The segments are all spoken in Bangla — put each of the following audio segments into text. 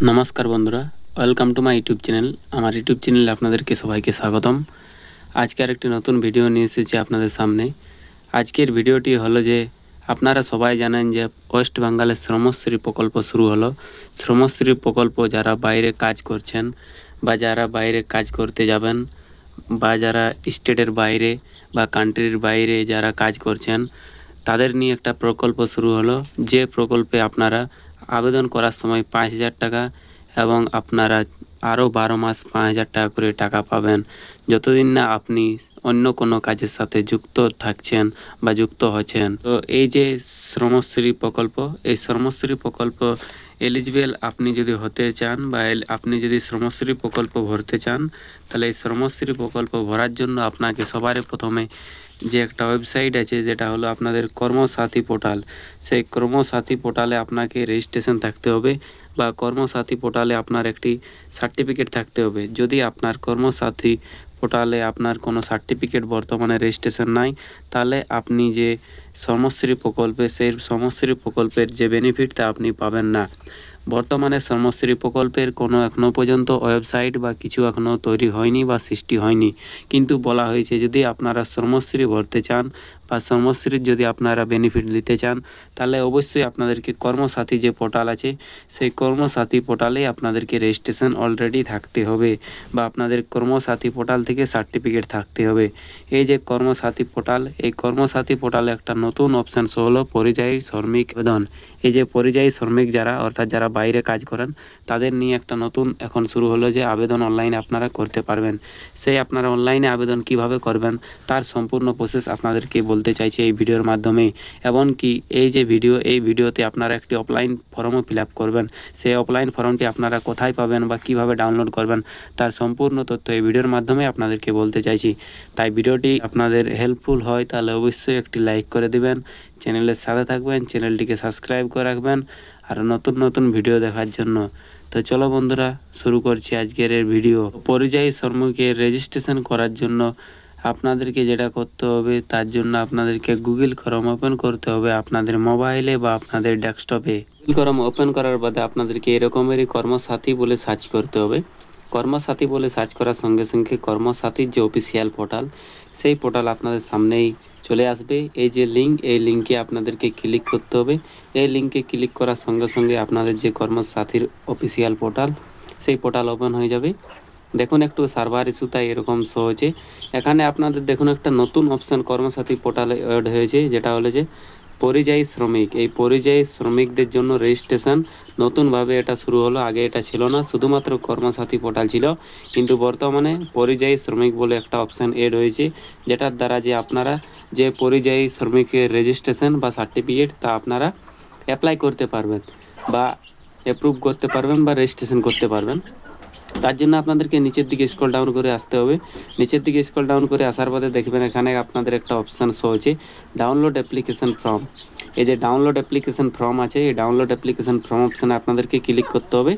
নমস্কার বন্ধুরা, welcome to my YouTube channel. আমার ইউটিউব চ্যানেলে আপনাদেরকে সবাইকে স্বাগতম। আজকে আরেকটি নতুন ভিডিও নিয়ে এসেছি আপনাদের সামনে। আজকের ভিডিওটি হলো যে আপনারা সবাই জানেন যে ওয়েস্ট বেঙ্গলের শ্রমশ্রী প্রকল্প শুরু হলো। শ্রমশ্রী প্রকল্প যারা বাইরে কাজ করছেন বা যারা বাইরে কাজ করতে যাবেন বা যারা স্টেটের বাইরে বা কান্ট্রির বাইরে যারা কাজ করছেন তাদের নিয়ে একটা প্রকল্প শুরু হলো, যে প্রকল্পে আপনারা আবেদন করার সময় 5,000 টাকা এবং আপনারা আরও 12 মাস 5,000 টাকা করে টাকা পাবেন, যতদিন না আপনি অন্য কোনো কাজের সাথে যুক্ত থাকছেন বা যুক্ত হচ্ছেন। তো এই যে শ্রমশ্রী প্রকল্প, এই শ্রমশ্রী প্রকল্প এলিজিবল আপনি যদি হতে চান বা আপনি যদি শ্রমশ্রী প্রকল্প ভরতে চান, তাহলে এই শ্রমশ্রী প্রকল্প ভরার জন্য আপনাকে সবার প্রথমে যে একটা ওয়েবসাইট আছে যেটা হলো আপনাদের কর্মসাথী পোর্টাল, সেই কর্মসাথী পোর্টালে আপনাকে রেজিস্ট্রেশন থাকতে হবে বা কর্মসাথী পোর্টালে আপনার একটি সার্টিফিকেট থাকতে হবে। যদি আপনার কর্মসাথী পোর্টালে আপনার কোনো সার্টিফিকেট বর্তমানে রেজিস্ট্রেশন নাই, তাহলে আপনি যে শ্রমশ্রী প্রকল্পে সেই শ্রমশ্রী প্রকল্পের যে বেনিফিট তা আপনি পাবেন না। বর্তমানে শ্রমশ্রী প্রকল্পের কোনো এখনও পর্যন্ত ওয়েবসাইট বা কিছু এখনও তৈরি হয়নি বা সৃষ্টি হয়নি, কিন্তু বলা হয়েছে যদি আপনারা শ্রমশ্রী ভরতে চান বা শ্রমশ্রীর যদি আপনারা বেনিফিট নিতে চান, তাহলে অবশ্যই আপনাদেরকে কর্মসাথী যে পোর্টাল আছে সেই কর্মসাথী পোর্টালেই আপনাদেরকে রেজিস্ট্রেশন অলরেডি থাকতে হবে বা আপনাদের কর্মসাথী পোর্টাল থেকে সার্টিফিকেট থাকতে হবে। এই যে কর্মসাথী পোর্টাল, এই কর্মসাথী পোর্টালে একটা নতুন অপশান হলো পরিযায়ী শ্রমিক আবেদন। এই যে পরিযায়ী শ্রমিক যারা, অর্থাৎ যারা বাইরে কাজ করেন, তাদের নিয়ে একটা নতুন এখন শুরু হলো যে আবেদন অনলাইনে আপনারা করতে পারবেন। সেই আপনারা অনলাইনে আবেদন কিভাবে করবেন তার সম্পূর্ণ প্রসেস আপনাদেরকে বলতে চাইছি এই ভিডিওর মাধ্যমে। এমনকি এই যে এই ভিডিওতে আপনারা একটি অফলাইন ফর্মও ফিল আপ করবেন। সেই অফলাইন ফর্মটি আপনারা কোথায় পাবেন বা কিভাবে ডাউনলোড করবেন তার সম্পূর্ণ তথ্য এই ভিডিওর মাধ্যমে আপনাদেরকে বলতে চাইছি। তাই ভিডিওটি আপনাদের হেল্পফুল হয় তাহলে অবশ্যই একটি লাইক করে দিবেন, চ্যানেলের সাথে থাকবেন, চ্যানেলটিকে সাবস্ক্রাইব করে রাখবেন আর নতুন নতুন ভিডিও দেখার জন্য। তো চলো বন্ধুরা, শুরু করছি আজকের এই ভিডিও। পরিযায়ী শ্রমিকের রেজিস্ট্রেশন করার জন্য আপনাদেরকে যেটা করতে হবে, তার জন্য আপনাদেরকে গুগল ক্রোম ওপেন করতে হবে আপনাদের মোবাইলে বা আপনাদের ডেস্কটপে। গুগল ক্রোম ওপেন করার বাদে আপনাদেরকে এরকমেরই কর্মসাথী বলে সার্চ করতে হবে। কর্মসাথী বলে সার্চ করার সঙ্গে সঙ্গে কর্মসাথীর যে অফিসিয়াল পোর্টাল, সেই পোর্টাল আপনাদের সামনেই চলে আসবে। এই যে লিঙ্ক, এই লিঙ্কে আপনাদেরকে ক্লিক করতে হবে। এই লিঙ্কে ক্লিক করার সঙ্গে সঙ্গে আপনাদের যে কর্মসাথীর অফিসিয়াল পোর্টাল, সেই পোর্টাল ওপেন হয়ে যাবে। দেখুন একটু সার্ভার ইস্যু তাই এরকম শো হচ্ছে। এখানে আপনাদের দেখুন একটা নতুন অপশান কর্মসাথী পোর্টালে অ্যাড হয়েছে, যেটা হলো যে পরিযায়ী শ্রমিক। এই পরিযায়ী শ্রমিকদের জন্য রেজিস্ট্রেশন নতুনভাবে এটা শুরু হলো। আগে এটা ছিল না, শুধুমাত্র কর্মসাথী পোর্টাল ছিল, কিন্তু বর্তমানে পরিযায়ী শ্রমিক বলে একটা অপশান এড হয়েছে, যেটার দ্বারা যে আপনারা যে পরিযায়ী শ্রমিকের রেজিস্ট্রেশন বা সার্টিফিকেট তা আপনারা অ্যাপ্লাই করতে পারবেন বা অ্যাপ্রুভ করতে পারবেন বা রেজিস্ট্রেশন করতে পারবেন। তার জন্য আপনাদেরকে নিচের দিকে স্ক্রল ডাউন করে আসতে হবে। নিচের দিকে স্ক্রল ডাউন করে আসার পরে দেখবেন এখানে আপনাদের একটা অপশান শো হচ্ছে ডাউনলোড অ্যাপ্লিকেশন ফর্ম। এই যে ডাউনলোড অ্যাপ্লিকেশন ফর্ম আছে, এই ডাউনলোড অ্যাপ্লিকেশন ফর্ম অপশানে আপনাদেরকে ক্লিক করতে হবে।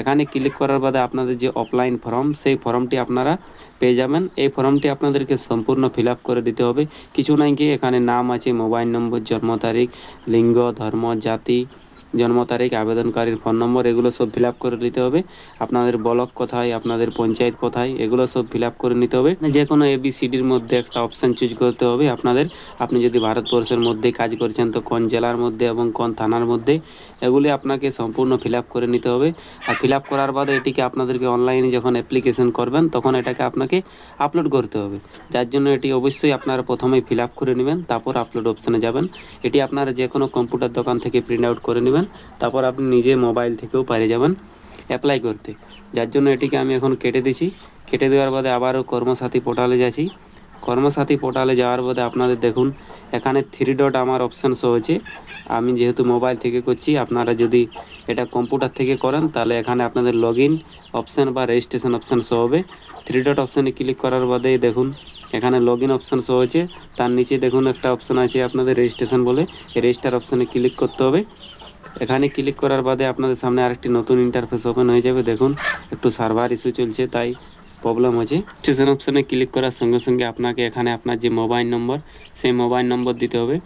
এখানে ক্লিক করার বাদে আপনাদের যে অফলাইন ফর্ম, সেই ফর্মটি আপনারা পেয়ে যাবেন। এই ফর্মটি আপনাদেরকে সম্পূর্ণ ফিল আপ করে দিতে হবে। কিছু নাই কি, এখানে নাম আছে, মোবাইল নম্বর, জন্ম তারিখ, লিঙ্গ, ধর্ম, জাতি, জন্ম তারিখ, আবেদনকারীর ফোন নম্বর, এগুলো সব ফিল আপ করে নিতে হবে। আপনাদের ব্লক কোথায়, আপনাদের পঞ্চায়েত কোথায়, এগুলো সব ফিল আপ করে নিতে হবে। যে কোনো ABCDর মধ্যে একটা অপশান চুজ করতে হবে আপনাদের। আপনি যদি ভারতবর্ষের মধ্যে কাজ করছেন তো কোন জেলার মধ্যে এবং কোন থানার মধ্যে, এগুলি আপনাকে সম্পূর্ণ ফিল আপ করে নিতে হবে। আর ফিল আপ করার বাদে এটিকে আপনাদেরকে অনলাইনে যখন অ্যাপ্লিকেশন করবেন তখন এটাকে আপনাকে আপলোড করতে হবে। যার জন্য এটি অবশ্যই আপনারা প্রথমেই ফিল আপ করে নেবেন, তারপর আপলোড অপশানে যাবেন। এটি আপনারা যে কোনো কম্পিউটার দোকান থেকে প্রিন্ট আউট করে নেবেন, তারপর আপনি নিজে মোবাইল থেকেও পেরে যাবেন অ্যাপ্লাই করতে। যার জন্য এটিকে আমি এখন কেটে দিছি। কেটে দেওয়ার বাদে আবারও কর্মসাথী পোর্টালে যাচ্ছি। কর্মসাথী পোর্টালে যাওয়ার বাদে আপনাদের দেখুন এখানে 3 ডট আমার অপশান শো হচ্ছে। আমি যেহেতু মোবাইল থেকে করছি, আপনারা যদি এটা কম্পিউটার থেকে করেন তাহলে এখানে আপনাদের লগ ইন অপশান বা রেজিস্ট্রেশন অপশান শো হবে। 3 ডট অপশানে ক্লিক করার বাদে দেখুন এখানে লগ ইন অপশান শো হচ্ছে। তার নিচে দেখুন একটা অপশান আছে আপনাদের রেজিস্ট্রেশন বলে, এই রেজিস্টার অপশানে ক্লিক করতে হবে। এখানে ক্লিক করার বাদে আপনাদের সামনে আরেকটি নতুন ইন্টারফেস ওপেন হয়ে যাবে। দেখুন একটু সার্ভার ইস্যু চলছে তাই প্রবলেম হচ্ছে। রেজিস্ট্রেশন অপশানে ক্লিক করার সঙ্গে সঙ্গে আপনাকে এখানে আপনার যে মোবাইল নম্বর, সেই মোবাইল নম্বর দিতে হবে।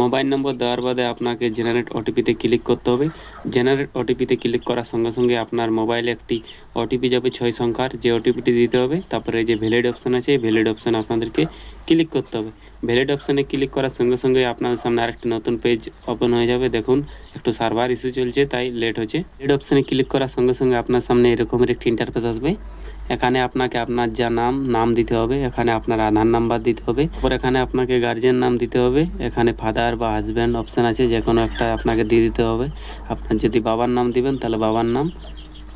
মোবাইল নম্বর দেওয়ার বাদে আপনাকে জেনারেট ওটিপিতে ক্লিক করতে হবে। জেনারেট ওটিপিতে ক্লিক করার সঙ্গে সঙ্গে আপনার মোবাইলে একটি ওটিপি যাবে 6 সংখ্যার, যে ওটিপিটি দিতে হবে। তারপরে যে ভ্যালিড অপশান আছে, ভ্যালিড অপশানে আপনাদেরকে ক্লিক করতে হবে। ভ্যালিড অপশানে ক্লিক করার সঙ্গে সঙ্গে আপনাদের সামনে আরেকটি নতুন পেজ ওপেন হয়ে যাবে। দেখুন একটু সার্ভার ইস্যু চলছে তাই লেট হচ্ছে। ভ্যালিড অপশানে ক্লিক করার সঙ্গে সঙ্গে আপনার সামনে এরকমের একটি ইন্টারফেস আসবে। এখানে আপনাকে আপনার যা নাম দিতে হবে, এখানে আপনার আধার নাম্বার দিতে হবে, তারপর এখানে আপনাকে গার্জিয়ান নাম দিতে হবে। এখানে ফাদার বা হাজব্যান্ড অপশান আছে, যে কোনো একটা আপনাকে দিয়ে দিতে হবে। আপনার যদি বাবার নাম দিবেন তাহলে বাবার নাম,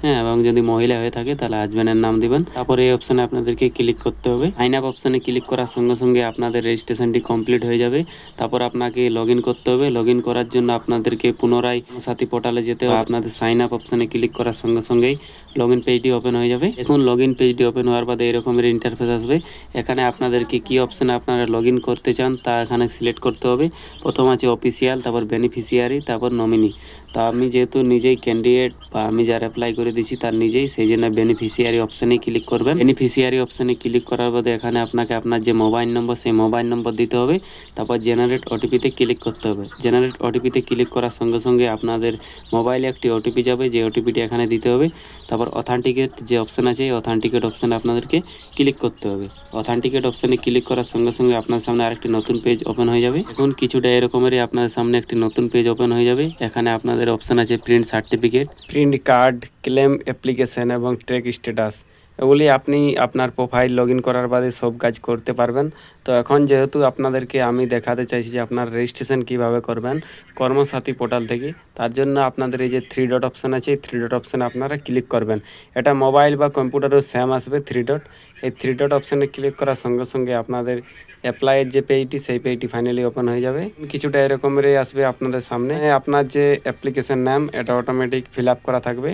হ্যাঁ, এবং যদি মহিলা হয়ে থাকে তাহলে হাজব্যান্ডের নাম দিবেন। তারপরে এই অপশানে আপনাদেরকে ক্লিক করতে হবে। সাইন আপ অপশানে ক্লিক করার সঙ্গে সঙ্গে আপনাদের রেজিস্ট্রেশনটি কমপ্লিট হয়ে যাবে। তারপর আপনাকে লগ ইন করতে হবে। লগ ইন করার জন্য আপনাদেরকে পুনরায় সাথী পোর্টালে যেতে হবে। আপনাদের সাইন আপ অপশানে ক্লিক করার সঙ্গে সঙ্গেই লগ ইন পেজটি ওপেন হয়ে যাবে। এখন লগ ইন পেজটি ওপেন হওয়ার বাদে এরকমের ইন্টারফেস আসবে। এখানে আপনাদেরকে কি অপশানে আপনারা লগ ইন করতে চান তা এখানে সিলেক্ট করতে হবে। প্রথম আছে অফিসিয়াল, তারপর বেনিফিশিয়ারি, তারপর নমিনি। তো আমি যেহেতু নিজেই ক্যান্ডিডেট বা আমি যার অ্যাপ্লাই করে দিচ্ছি তার নিজেই, সেই জন্য বেনিফিশিয়ারি অপশানে ক্লিক করবেন। বেনিফিশিয়ারি অপশানে ক্লিক করার বাদে এখানে আপনাকে আপনার যে মোবাইল নম্বর, সেই মোবাইল নম্বর দিতে হবে। তারপর জেনারেট ওটিপিতে ক্লিক করতে হবে। জেনারেট ওটিপিতে ক্লিক করার সঙ্গে সঙ্গে আপনাদের মোবাইলে একটি ওটিপি যাবে, যে ওটিপিটি এখানে দিতে হবে। তারপর অথেন্টিকেট যে অপশান আছে, এই অথেন্টিকেট অপশানে আপনাদেরকে ক্লিক করতে হবে। অথেন্টিকেট অপশানে ক্লিক করার সঙ্গে সঙ্গে আপনার সামনে আরেকটি নতুন পেজ ওপেন হয়ে যাবে। এখন কিছুটা এরকমেরই আপনাদের সামনে একটি নতুন পেজ ওপেন হয়ে যাবে। এখানে আপনাদের অপশান আছে print certificate, print card, claim application এবং ট্র্যাক স্ট্যাটাস। এগুলি আপনি আপনার প্রোফাইল লগ ইন করার বাদে সব কাজ করতে পারবেন। তো এখন যেহেতু আপনাদেরকে আমি দেখাতে চাইছি যে আপনার রেজিস্ট্রেশন কিভাবে করবেন কর্মসাথী পোর্টাল থেকে, তার জন্য আপনাদের এই যে 3 ডট অপশান আছে, এই 3 ডট অপশানে আপনারা ক্লিক করবেন। এটা মোবাইল বা কম্পিউটারেও সেম আসবে 3 ডট। এই 3 ডট অপশানে ক্লিক করার সঙ্গে সঙ্গে আপনাদের অ্যাপ্লাইয়ের যে পেজটি, সেই পেজটি ফাইনালি ওপেন হয়ে যাবে। কিছুটা এরকমেরই আসবে আপনাদের সামনে। আপনার যে অ্যাপ্লিকেশন নাম, এটা অটোমেটিক ফিল আপ করা থাকবে।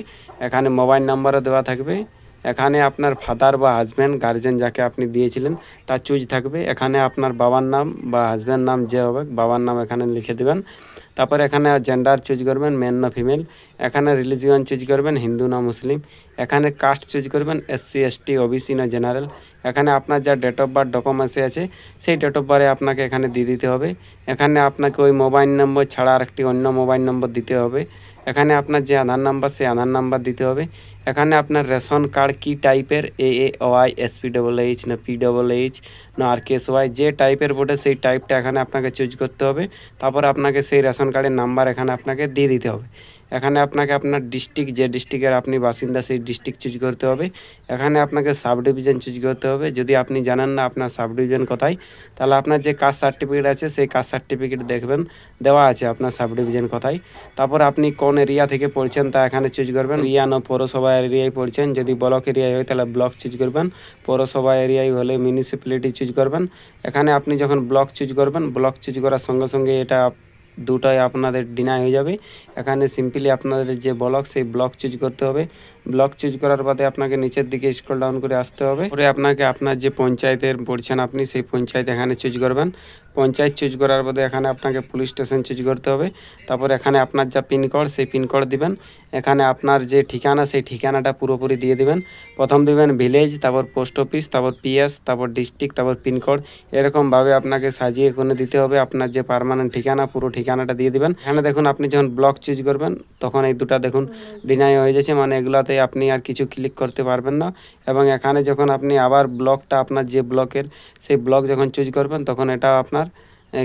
এখানে মোবাইল নাম্বারও দেওয়া থাকবে। এখানে আপনার ফাদার বা হাজব্যান্ড, গার্জেন যাকে আপনি দিয়েছিলেন তার চুজ থাকবে। এখানে আপনার বাবার নাম বা হাজব্যান্ড নাম যে হবে, বাবার নাম এখানে লিখে দেবেন। তারপর এখানে জেন্ডার চুজ করবেন, মেন না ফিমেল। এখানে রিলিজিয়ন চুজ করবেন, হিন্দু না মুসলিম। এখানে কাস্ট চুজ করবেন, SC ST OBC না জেনারেল। এখানে আপনার যা ডেট অফ বার্থ ডকুমেন্টসে আছে, সেই ডেট অফ বার্থে আপনাকে এখানে দিয়ে দিতে হবে। এখানে আপনাকে ওই মোবাইল নম্বর ছাড়া আরেকটি অন্য মোবাইল নম্বর দিতে হবে। এখানে আপনার যে আধার নাম্বার, সেই আধার নাম্বার দিতে হবে। এখানে আপনার রেশন কার্ড কী টাইপের, AAY SPHH না PHH না RKSY, যে টাইপের বোর্ডে সেই টাইপটা এখানে আপনাকে চুজ করতে হবে। তারপর আপনাকে সেই রেশন কার্ডের নাম্বার এখানে আপনাকে দিয়ে দিতে হবে। এখানে আপনাকে আপনার ডিস্ট্রিক্ট, যে ডিস্ট্রিক্টের আপনি বাসিন্দা, সেই ডিস্ট্রিক্ট চুজ করতে হবে। এখানে আপনাকে সাব ডিভিশন চুজ করতে হবে। যদি আপনি জানেন না আপনার সাব ডিভিশন কোথায়, তাহলে আপনার যে কাস্ট সার্টিফিকেট আছে, সেই কাস্ট সার্টিফিকেট দেখবেন দেওয়া আছে আপনার সাব ডিভিশন কোথায়। তারপর আপনি কোন এরিয়া থেকে পড়ছেন তা এখানে চুজ করবেন। এরিয়া না পৌরসভা এরিয়ায় পড়ছেন, যদি ব্লক এরিয়ায় হয় তাহলে ব্লক চুজ করবেন, পৌরসভা এরিয়ায় হলে মিউনিসিপ্যালিটি চুজ করবেন। এখানে আপনি যখন ব্লক চুজ করবেন, ব্লক চুজ করার সঙ্গে সঙ্গে এটা দুটোই আপনাদের ডিনাই হয়ে যাবে। এখানে সিম্পলি আপনাদের যে ব্লক, সেই ব্লক চুজ করতে হবে। ব্লক চুজ করার বাদে আপনাকে নিচের দিকে স্ক্রল ডাউন করে আসতে হবে। পরে আপনাকে আপনার যে পঞ্চায়েতের পড়ছেন আপনি, সেই পঞ্চায়েত এখানে চুজ করবেন। পঞ্চায়েত চুজ করার বাদে এখানে আপনাকে পুলিশ স্টেশন চুজ করতে হবে। তারপর এখানে আপনার যা পিনকোড, সেই পিনকোড দিবেন। এখানে আপনার যে ঠিকানা, সেই ঠিকানাটা পুরোপুরি দিয়ে দিবেন। প্রথম দিবেন ভিলেজ, তারপর পোস্ট অফিস, তারপর PS, তারপর ডিস্ট্রিক্ট, তারপর পিনকোড। এরকমভাবে আপনাকে সাজিয়ে করে দিতে হবে। আপনার যে পার্মানেন্ট ঠিকানা, পুরো ঠিকানাটা দিয়ে দিবেন। এখানে দেখুন আপনি যখন ব্লক চুজ করবেন তখন এই দুটো দেখুন ডিনাই হয়ে যাচ্ছে, মানে এগুলাতে আপনি আর কিছু ক্লিক করতে পারবেন না। এবং এখানে যখন আপনি আবার ব্লকটা, আপনার যে ব্লকের, সেই ব্লক যখন চুজ করবেন তখন এটা আপনার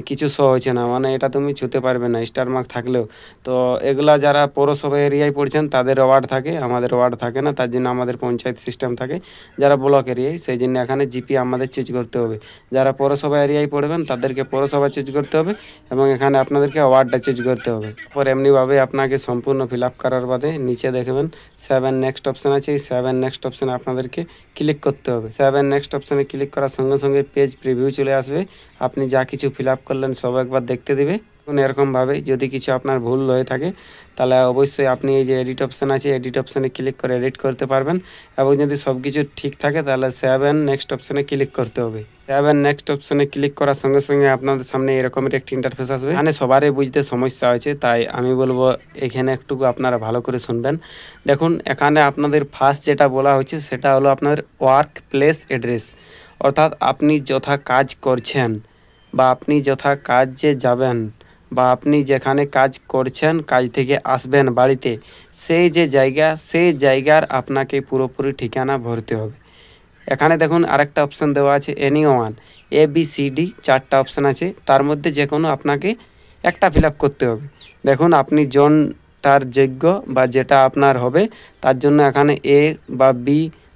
কিছু শো হচ্ছে না, মানে এটা তুমি ছুঁতে পারবে না স্টার মার্ক থাকলেও। তো এগুলা যারা পৌরসভা এরিয়ায় পড়ছেন তাদের ওয়ার্ড থাকে, আমাদের ওয়ার্ড থাকে না, তার জন্য আমাদের পঞ্চায়েত সিস্টেম থাকে। যারা ব্লক এরিয়ায়, সেই জন্য এখানে GP আমাদের চুজ করতে হবে। যারা পৌরসভা এরিয়ায় পড়বেন তাদেরকে পৌরসভা চুজ করতে হবে এবং এখানে আপনাদেরকে ওয়ার্ডটা চুজ করতে হবে। পর এমনিভাবে আপনাকে সম্পূর্ণ ফিল আপ করার বাদে নিচে দেখবেন 7 নেক্সট অপশান আছে। এই 7 নেক্সট অপশানে আপনাদেরকে ক্লিক করতে হবে। 7 নেক্সট অপশানে ক্লিক করার সঙ্গে সঙ্গে পেজ প্রিভিউ চলে আসবে। আপনি যা কিছু ফিল আপ করলেন সব একবার দেখতে দিবে। এরকমভাবে যদি কিছু আপনার ভুল হয়ে থাকে তাহলে অবশ্যই আপনি এই যে এডিট অপশান আছে, এডিট অপশানে ক্লিক করে এডিট করতে পারবেন। এবং যদি সব কিছু ঠিক থাকে তাহলে 7 নেক্সট অপশানে ক্লিক করতে হবে। 7 নেক্সট অপশানে ক্লিক করার সঙ্গে সঙ্গে আপনাদের সামনে এরকমের একটি ইন্টারফেস আসবে। এখানে সবারই বুঝতে সমস্যা হয়েছে, তাই আমি বলবো এখানে একটু আপনারা ভালো করে শুনবেন। দেখুন এখানে আপনাদের ফার্স্ট যেটা বলা হয়েছে সেটা হলো আপনার ওয়ার্ক প্লেস অ্যাড্রেস, অর্থাৎ আপনি যথা কাজ করছেন বা আপনি যথা কাজে যাবেন বা আপনি যেখানে কাজ করছেন, কাজ থেকে আসবেন বাড়িতে, সেই যে জায়গা, সেই জায়গার আপনাকে পুরোপুরি ঠিকানা ভরতে হবে। এখানে দেখুন আরেকটা অপশান দেওয়া আছে এনি ওয়ান, ABCD 4টা অপশান আছে, তার মধ্যে যে কোনো আপনাকে একটা ফিল আপ করতে হবে। দেখুন আপনি জনটার যোগ্য বা যেটা আপনার হবে তার জন্য এখানে A বা B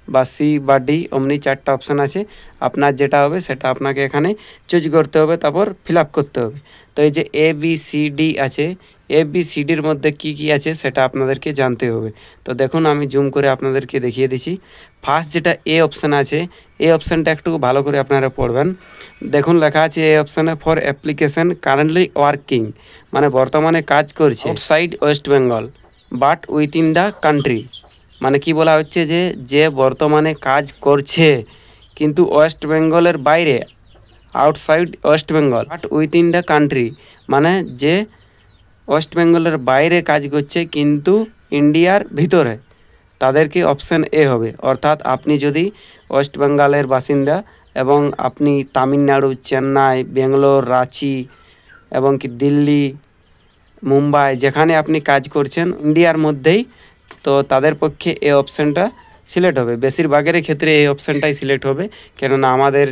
বা C বা D অমনি 4টা অপশান আছে। আপনার যেটা হবে সেটা আপনাকে এখানে চুজ করতে হবে, তারপর ফিল আপ করতে হবে। তো এই যে ABCD আছে, ABCDর মধ্যে কি কি আছে সেটা আপনাদেরকে জানতে হবে। তো দেখুন আমি জুম করে আপনাদেরকে দেখিয়ে দিচ্ছি। ফার্স্ট যেটা A অপশান আছে, এই অপশানটা একটু ভালো করে আপনারা পড়বেন। দেখুন লেখা আছে এই অপশানে ফর অ্যাপ্লিকেশন কারেন্টলি ওয়ার্কিং, মানে বর্তমানে কাজ করছে outside West Bengal but within the country. মানে কি বলা হচ্ছে যে বর্তমানে কাজ করছে কিন্তু ওয়েস্ট বেঙ্গলের বাইরে, outside West Bengal but within the country, মানে যে ওয়েস্ট বেঙ্গলের বাইরে কাজ করছে কিন্তু ইন্ডিয়ার ভিতরে, তাদেরকে অপশান A হবে। অর্থাৎ আপনি যদি ওয়েস্ট বেঙ্গলের বাসিন্দা এবং আপনি তামিলনাড়ু, চেন্নাই, ব্যাঙ্গালোর, রাঁচি এবং কি দিল্লি, মুম্বাই যেখানে আপনি কাজ করছেন ইন্ডিয়ার মধ্যেই, তো তাদের পক্ষে এই অপশানটা সিলেক্ট হবে। বেশিরভাগের ক্ষেত্রে এই অপশানটাই সিলেক্ট হবে, কেননা আমাদের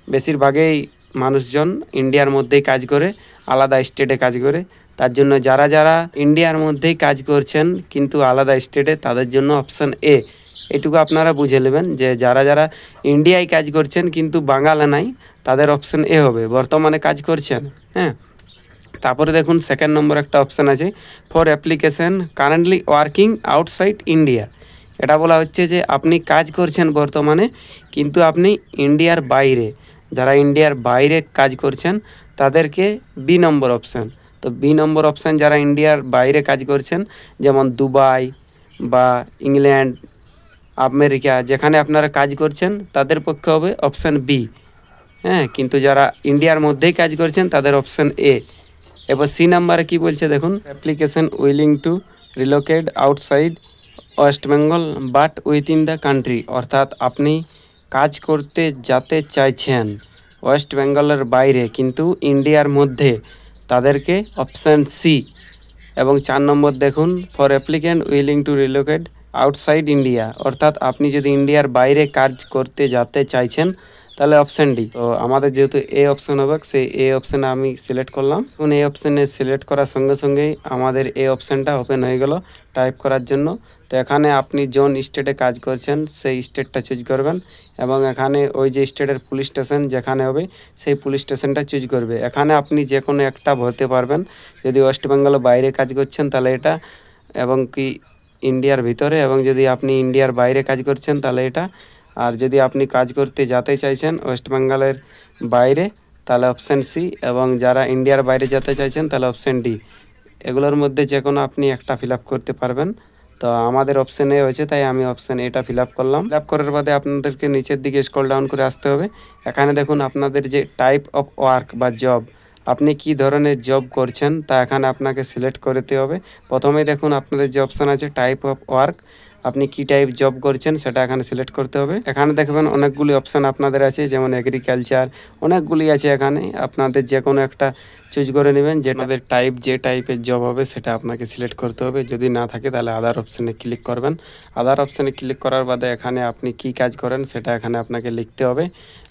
বেশিরভাগই মানুষজন ইন্ডিয়ার মধ্যেই কাজ করে, আলাদা স্টেটে কাজ করে। তার জন্য যারা যারা ইন্ডিয়ার মধ্যেই কাজ করছেন কিন্তু আলাদা স্টেটে, তাদের জন্য অপশান A। এটুকু আপনারা বুঝে নেবেন যে যারা যারা ইন্ডিয়ায় কাজ করছেন কিন্তু বাঙালি নাই, তাদের অপশান A হবে, বর্তমানে কাজ করছেন। হ্যাঁ, তারপরে দেখুন সেকেন্ড নম্বর একটা অপশান আছে for application currently working outside India. এটা বলা হচ্ছে যে আপনি কাজ করছেন বর্তমানে কিন্তু আপনি ইন্ডিয়ার বাইরে, যারা ইন্ডিয়ার বাইরে কাজ করছেন তাদেরকে B নম্বর অপশান। তো B নম্বর অপশান যারা ইন্ডিয়ার বাইরে কাজ করছেন, যেমন দুবাই বা ইংল্যান্ড, আমেরিকা, যেখানে আপনারা কাজ করছেন তাদের পক্ষে হবে অপশান B। হ্যাঁ, কিন্তু যারা ইন্ডিয়ার মধ্যেই কাজ করছেন তাদের অপশান A। এবার C নাম্বারে কি বলছে দেখুন, application willing to relocate outside West Bengal but within the country. অর্থাৎ আপনি কাজ করতে যেতে চাইছেন ওয়েস্ট বেঙ্গলের বাইরে কিন্তু ইন্ডিয়ার মধ্যে, তাদেরকে অপশান C। এবং 4 নম্বর দেখুন for applicant willing to relocate outside India. অর্থাৎ আপনি যদি ইন্ডিয়ার বাইরে কাজ করতে যেতে চাইছেন তাহলে অপশান D। তো আমাদের যেহেতু A অপশান হবে, সেই A অপশানে আমি সিলেক্ট করলাম। এখন এই অপশানে সিলেক্ট করার সঙ্গে সঙ্গেই আমাদের A অপশানটা ওপেন হয়ে গেল টাইপ করার জন্য। তো এখানে আপনি যোন স্টেটে কাজ করছেন সেই স্টেটটা চুজ করবেন এবং এখানে ওই যে স্টেটের পুলিশ স্টেশন যেখানে হবে সেই পুলিশ স্টেশনটা চুজ করবে। এখানে আপনি যে কোনো একটা ভরতে পারবেন, যদি ওয়েস্ট বেঙ্গলের বাইরে কাজ করছেন তাহলে এটা, এবং কি ইন্ডিয়ার ভিতরে, এবং যদি আপনি ইন্ডিয়ার বাইরে কাজ করছেন তাহলে এটা, আর যদি আপনি কাজ করতে যেতে চাইছেন ওয়েস্ট বেঙ্গলের বাইরে তাহলে অপশান C, এবং যারা ইন্ডিয়ার বাইরে যেতে চাইছেন তাহলে অপশান D। এগুলোর মধ্যে যে কোনো আপনি একটা ফিল আপ করতে পারবেন। তো আমাদের অপশান A হয়েছে, তাই আমি অপশান এটা ফিল আপ করলাম। ফিল আপ করার বাদে আপনাদেরকে নিচের দিকে স্ক্রল ডাউন করে আসতে হবে। এখানে দেখুন আপনাদের যে টাইপ অফ ওয়ার্ক বা জব, আপনি কি ধরনের জব করছেন তা এখানে আপনাকে সিলেক্ট করতে হবে। প্রথমেই দেখুন আপনাদের যে অপশান আছে টাইপ অফ ওয়ার্ক, আপনি কি টাইপ জব করছেন সেটা এখানে সিলেক্ট করতে হবে। এখানে দেখবেন অনেকগুলি অপশান আপনাদের আছে, যেমন এগ্রিকালচার, অনেকগুলি আছে। এখানে আপনাদের যে কোনো একটা চুজ করে নেবেন, যে আপনাদের টাইপ, যে টাইপের জব হবে সেটা আপনাকে সিলেক্ট করতে হবে। যদি না থাকে তাহলে আদার অপশানে ক্লিক করবেন। আদার অপশানে ক্লিক করার বাদে এখানে আপনি কি কাজ করেন সেটা এখানে আপনাকে লিখতে হবে।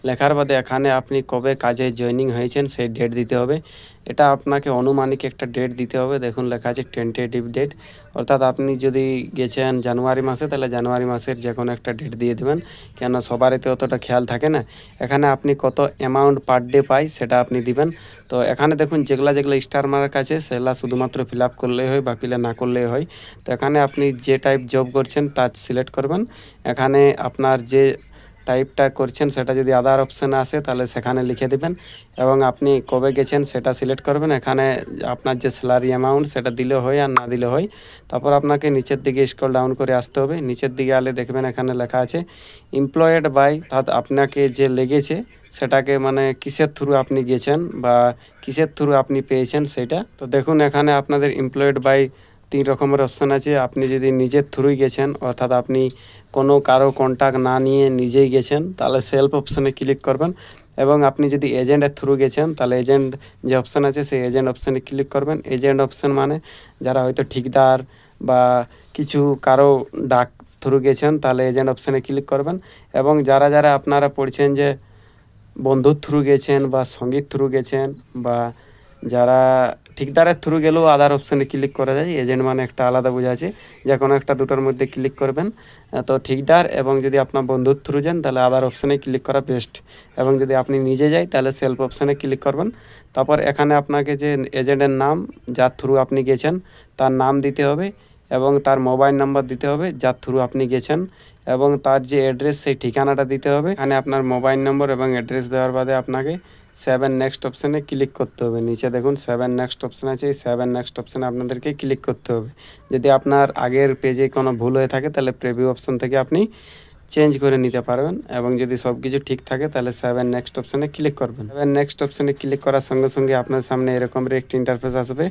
লেখার বাদে এখানে আপনি কবে কাজে জয়েনিং হয়েছেন সেই ডেট দিতে হবে। এটা আপনাকে অনুমানিক একটা ডেট দিতে হবে। দেখুন লেখা আছে টেন্টেটিভ ডেট, অর্থাৎ আপনি যদি গেছেন জানুয়ারি মাসে তাহলে জানুয়ারি মাসের যে কোনো একটা ডেট দিয়ে দেবেন, কেন সবারই তো অতটা খেয়াল থাকে না। এখানে আপনি কত অ্যামাউন্ট পার ডে পাই সেটা আপনি দিবেন। তো এখানে দেখুন যেগুলো স্টার মার্ক আছে সেগুলো শুধুমাত্র ফিল আপ করলেই হয়, বাকিলা না করলেই হয়। তো এখানে আপনি যে টাইপ জব করছেন তা সিলেক্ট করবেন। এখানে আপনার যে টাইপটা করছেন সেটা যদি আদার অপশানে আসে তাহলে সেখানে লিখে দেবেন, এবং আপনি কবে গেছেন সেটা সিলেক্ট করবেন। এখানে আপনার যে স্যালারি অ্যামাউন্ট সেটা দিলে হয় আর না দিলে হয়। তারপর আপনাকে নিচের দিকে স্ক্রল ডাউন করে আসতে হবে। নিচের দিকে আলে দেখবেন এখানে লেখা আছে এমপ্লয়েড বাই, অর্থাৎ আপনাকে যে লেগেছে সেটাকে মানে কিসের থ্রু আপনি গেছেন বা কিসের থ্রু আপনি পেয়েছেন সেটা। তো দেখুন এখানে আপনাদের এমপ্লয়েড বাই 3 রকমের অপশান আছে। আপনি যদি নিজের থ্রুই গেছেন, অর্থাৎ আপনি কোনো কারো কন্ট্যাক্ট না নিয়ে নিজেই গেছেন, তাহলে সেলফ অপশানে ক্লিক করবেন। এবং আপনি যদি এজেন্টের থ্রু গেছেন তাহলে এজেন্ট যে অপশান আছে সেই এজেন্ট অপশানে ক্লিক করবেন। এজেন্ট অপশান মানে যারা হয়তো ঠিকদার বা কিছু কারো ডাক থ্রু গেছেন তাহলে এজেন্ট অপশানে ক্লিক করবেন। এবং যারা যারা আপনারা পড়ছেন যে বন্ধুর থ্রু গেছেন বা সঙ্গীর থ্রু গেছেন বা যারা ঠিকদারের থ্রু গেলেও আদার অপশানে ক্লিক করা যায়। এজেন্ট মানে একটা আলাদা বোঝা আছে, যে কোনো একটা দুটোর মধ্যে ক্লিক করবেন। তো ঠিকদার এবং যদি আপনার বন্ধুর থ্রু যান তাহলে আদার অপশানে ক্লিক করা বেস্ট। এবং যদি আপনি নিজে যাই তাহলে সেলফ অপশানে ক্লিক করবেন। তারপর এখানে আপনাকে যে এজেন্টের নাম যার থ্রু আপনি গেছেন তার নাম দিতে হবে এবং তার মোবাইল নাম্বার দিতে হবে যার থ্রু আপনি গেছেন, এবং তার যে অ্যাড্রেস সেই ঠিকানাটা দিতে হবে। এখানে আপনার মোবাইল নম্বর এবং অ্যাড্রেস দেওয়ার বাদে আপনাকে 7 নেক্সট অপশানে ক্লিক করতে হবে। নিচে দেখুন 7 নেক্সট অপশান আছে, এই 7 নেক্সট অপশানে আপনাদেরকে ক্লিক করতে হবে। যদি আপনার আগের পেজে কোনো ভুল হয়ে থাকে তাহলে প্রিভিউ অপশান থেকে আপনি চেঞ্জ করে নিতে পারবেন। এবং যদি সব কিছু ঠিক থাকে তাহলে 7 নেক্সট অপশানে ক্লিক করবেন। 7 নেক্সট অপশানে ক্লিক করার সঙ্গে সঙ্গে আপনার সামনে এরকমের একটি ইন্টারফেস আসবে।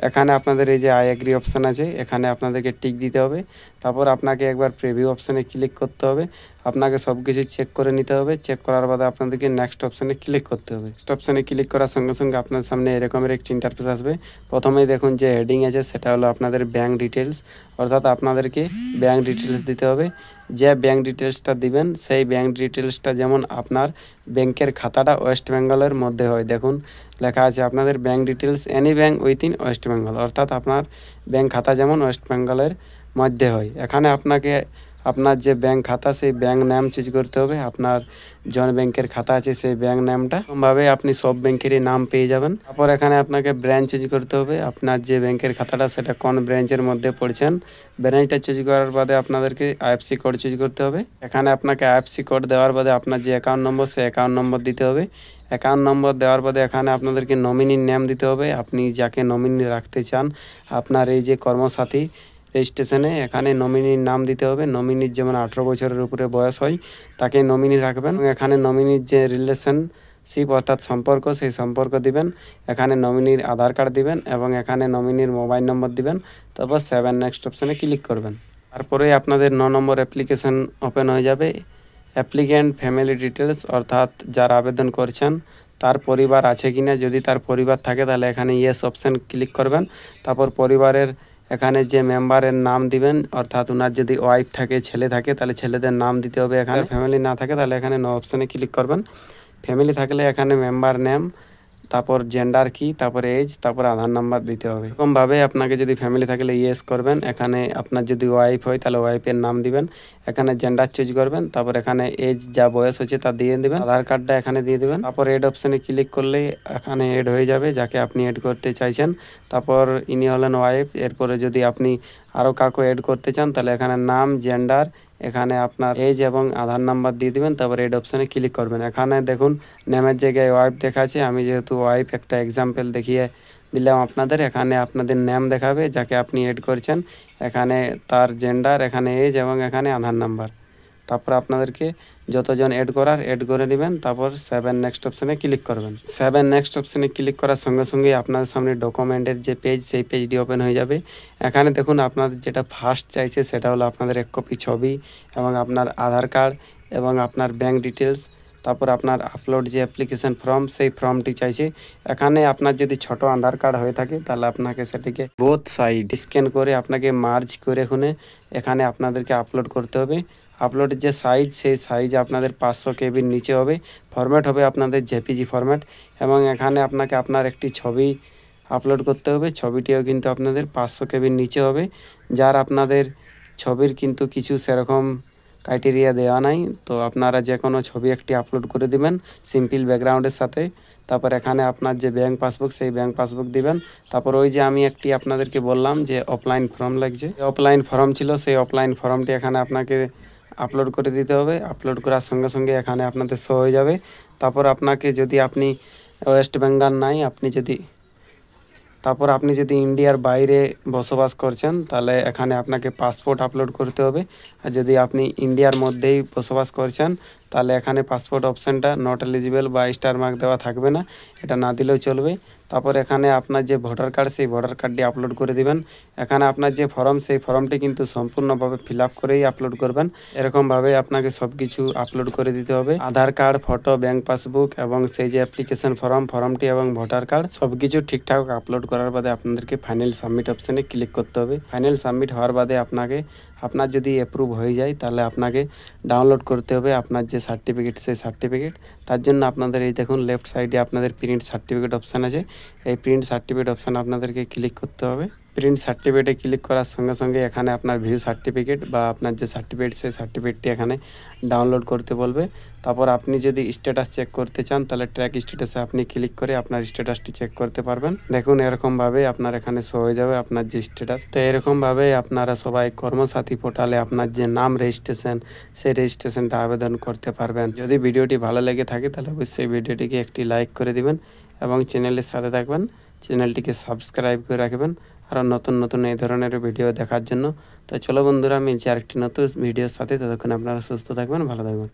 এখানে আপনাদের এই যে আই এগ্রি অপশান আছে, এখানে আপনাদেরকে টিক দিতে হবে। তারপর আপনাকে একবার প্রিভিউ অপশানে ক্লিক করতে হবে। আপনাকে সব কিছু চেক করে নিতে হবে। চেক করার বাদে আপনাদেরকে নেক্সট অপশানে ক্লিক করতে হবে। নেক্সট অপশানে ক্লিক করার সঙ্গে সঙ্গে আপনার সামনে এরকমের একটি ইন্টারফেস আসবে। প্রথমেই দেখুন যে হেডিং আছে সেটা হলো আপনাদের ব্যাঙ্ক ডিটেলস, অর্থাৎ আপনাদেরকে ব্যাঙ্ক ডিটেলস দিতে হবে। যে ব্যাঙ্ক ডিটেলসটা দিবেন সেই ব্যাঙ্ক ডিটেলসটা যেমন আপনার ব্যাংকের খাতাটা ওয়েস্ট বেঙ্গলের মধ্যে হয়। দেখুন লেখা আছে আপনাদের bank details any bank within West Bengal, অর্থাৎ আপনার ব্যাঙ্ক খাতা যেমন ওয়েস্ট বেঙ্গলের মধ্যে হয়। এখানে আপনাকে আপনার যে ব্যাঙ্ক খাতা সেই ব্যাঙ্ক নাম চুজ করতে হবে। আপনার জন ব্যাংকের খাতা আছে সেই ব্যাঙ্ক নামটা ভাবে আপনি সব ব্যাংকেরই নাম পেয়ে যাবেন। তারপর এখানে আপনাকে ব্রাঞ্চ চুজ করতে হবে, আপনার যে ব্যাংকের খাতাটা সেটা কোন ব্রাঞ্চের মধ্যে পড়ছেন। ব্রাঞ্চটা চুজ করার বাদে আপনাদেরকে আইএফসি কোড চুজ করতে হবে। এখানে আপনাকে আইএফসি কোড দেওয়ার বাদে আপনার যে অ্যাকাউন্ট নম্বর সেই অ্যাকাউন্ট নম্বর দিতে হবে। অ্যাকাউন্ট নম্বর দেওয়ার বাদে এখানে আপনাদেরকে নমিনির নাম দিতে হবে, আপনি যাকে নমিনি রাখতে চান আপনার এই যে কর্মসাথী রেজিস্ট্রেশনে, এখানে নমিনির নাম দিতে হবে। নমিনির যেমন 18 বছরের উপরে বয়স হয় তাকে নমিনি রাখবেন। এখানে নমিনির যে রিলেশনশিপ অর্থাৎ সম্পর্ক সেই সম্পর্ক দিবেন। এখানে নমিনির আধার কার্ড দিবেন এবং এখানে নমিনির মোবাইল নম্বর দিবেন। তারপর 7 নেক্সট অপশানে ক্লিক করবেন। তারপরে আপনাদের 9 নম্বর অ্যাপ্লিকেশান ওপেন হয়ে যাবে। অ্যাপ্লিক্যান্ট ফ্যামিলি ডিটেলস, অর্থাৎ যারা আবেদন করছেন তার পরিবার আছে কিনা। যদি তার পরিবার থাকে তাহলে এখানে ইয়েস অপশান ক্লিক করবেন। তারপর পরিবারের এখানে যে মেম্বারের নাম দিবেন, অর্থাৎ ওনার যদি ওয়াইফ থাকে ছেলে থাকে তাহলে ছেলেদের নাম দিতে হবে। এখানে ফ্যামিলি না থাকে তাহলে এখানে নো অপশানে ক্লিক করবেন। ফ্যামিলি থাকলে এখানে মেম্বার নেম, তারপর জেন্ডার কি, তারপর এজ, তারপর আধার নাম্বার দিতে হবে। এরকমভাবে আপনাকে যদি ফ্যামিলি থাকলে ইয়েস করবেন। এখানে আপনার যদি ওয়াইফ হয় তাহলে ওয়াইফের নাম দিবেন। এখানে জেন্ডার চুজ করবেন। তারপর এখানে এজ যা বয়স হচ্ছে তা দিয়ে দেবেন। আধার কার্ডটা এখানে দিয়ে দেবেন। তারপর এড অপশানে ক্লিক করলেই এখানে এড হয়ে যাবে যাকে আপনি এড করতে চাইছেন। তারপর ইনি হলেন ওয়াইফ। এরপরে যদি আপনি আরও কাউকে এড করতে চান তাহলে এখানে নাম, জেন্ডার, এখানে আপনার এজ এবং আধার নাম্বার দিয়ে দিবেন। তারপর এড অপশানে ক্লিক করবেন। এখানে দেখুন নেমের জায়গায় ওয়াইফ দেখাচ্ছে, আমি যেহেতু ওয়াইফ একটা এক্সাম্পল দেখিয়ে দিলাম আপনাদের। এখানে আপনাদের নাম দেখাবে যাকে আপনি এড করছেন, এখানে তার জেন্ডার, এখানে এজ এবং এখানে আধার নাম্বার। তারপর আপনাদেরকে যতজন এড করার এড করে নেবেন। তারপর 7 নেক্সট অপশানে ক্লিক করবেন। 7 নেক্সট অপশানে ক্লিক করার সঙ্গে সঙ্গে আপনার সামনে ডকুমেন্টের যে পেজ সেই পেজটি ওপেন হয়ে যাবে। এখানে দেখুন আপনাদের যেটা ফার্স্ট চাইছে সেটা হলো আপনাদের 1 কপি ছবি এবং আপনার আধার কার্ড এবং আপনার ব্যাঙ্ক ডিটেলস। তারপর আপনার আপলোড যে অ্যাপ্লিকেশান ফর্ম সেই ফর্মটি চাইছে। এখানে আপনার যদি ছোট আধার কার্ড হয়ে থাকে তাহলে আপনাকে সেটিকে বোথ সাইড স্ক্যান করে আপনাকে মার্জ করে এখানে আপনাদেরকে আপলোড করতে হবে। আপলোডের যে সাইজ সেই সাইজ আপনাদের 500 কেবির নিচে হবে। ফরম্যাট হবে আপনাদের জেপিজি ফরম্যাট এবং এখানে আপনাকে আপনার একটি ছবি আপলোড করতে হবে। ছবিটিও কিন্তু আপনাদের 500 কেবির নিচে হবে। যার আপনাদের ছবির কিন্তু কিছু সেরকম ক্রাইটেরিয়া দেওয়া নাই, তো আপনারা যে কোনো ছবি একটি আপলোড করে দিবেন সিম্পল ব্যাকগ্রাউন্ডের সাথে। তারপর এখানে আপনার যে ব্যাঙ্ক পাসবুক সেই ব্যাঙ্ক পাসবুক দিবেন। তারপর ওই যে আমি একটি আপনাদেরকে বললাম যে অফলাইন ফর্ম লাগছে, অফলাইন ফর্ম ছিল সেই অফলাইন ফর্মটি এখানে আপনাকে আপলোড করে দিতে হবে। আপলোড করার সঙ্গে সঙ্গে এখানে আপনাদের শো হয়ে যাবে। তারপর আপনাকে যদি আপনি ওয়েস্ট বেঙ্গল নাই, আপনি যদি ইন্ডিয়ার বাইরে বসবাস করছেন তাহলে এখানে আপনাকে পাসপোর্ট আপলোড করতে হবে। আর যদি আপনি ইন্ডিয়ার মধ্যেই বসবাস করছেন তাহলে এখানে পাসপোর্ট অপশানটা নট এলিজিবল বা স্টার মার্ক দেওয়া থাকবে না, এটা না দিলেও চলবে। তারপর এখানে আপনার যে ভোটার কার্ড সেই ভোটার কার্ডটি আপলোড করে দিবেন। এখানে আপনার যে ফর্ম সেই ফর্মটি কিন্তু সম্পূর্ণভাবে ফিল আপ করেই আপলোড করবেন। এরকমভাবে আপনাকে সব কিছু আপলোড করে দিতে হবে, আধার কার্ড, ফটো, ব্যাঙ্ক পাসবুক এবং সেই যে অ্যাপ্লিকেশন ফর্মটি এবং ভোটার কার্ড সব কিছু ঠিকঠাক আপলোড করার বাদে আপনাদেরকে ফাইনাল সাবমিট অপশানে ক্লিক করতে হবে। ফাইনাল সাবমিট হওয়ার বাদে আপনার যদি অ্যাপ্রুভ হয়ে যায় তাহলে আপনাকে ডাউনলোড করতে হবে আপনার যে সার্টিফিকেট সেই সার্টিফিকেট। তার জন্য আপনাদের এই দেখুন লেফট সাইডে আপনাদের প্রিন্ট সার্টিফিকেট অপশান আছে, এই প্রিন্ট সার্টিফিকেট অপশান আপনাদেরকে ক্লিক করতে হবে। প্রিন্ট সার্টিফিকেটে ক্লিক করার সঙ্গে সঙ্গে এখানে আপনার ভিউ সার্টিফিকেট বা আপনার যে সার্টিফিকেট সেই সার্টিফিকেটটি এখানে ডাউনলোড করতে বলবে। তারপর আপনি যদি স্ট্যাটাস চেক করতে চান তাহলে ট্র্যাক স্ট্যাটাসে আপনি ক্লিক করে আপনার স্ট্যাটাসটি চেক করতে পারবেন। দেখুন এরকমভাবে আপনার এখানে শো হয়ে যাবে আপনার যে স্ট্যাটাস। তো এরকমভাবে আপনারা সবাই কর্মসাথী পোর্টালে আপনার যে নাম রেজিস্ট্রেশন সেই রেজিস্ট্রেশনটা আবেদন করতে পারবেন। যদি ভিডিওটি ভালো লেগে থাকে তাহলে অবশ্যই ভিডিওটিকে একটি লাইক করে দিবেন এবং চ্যানেলের সাথে থাকবেন, চ্যানেলটিকে সাবস্ক্রাইব করে রাখবেন আরও নতুন এই ধরনের ভিডিও দেখার জন্য। তো চলো বন্ধুরা, আমি আরেকটি নতুন ভিডিওর সাথে, ততক্ষণ আপনারা সুস্থ থাকবেন, ভালো থাকবেন।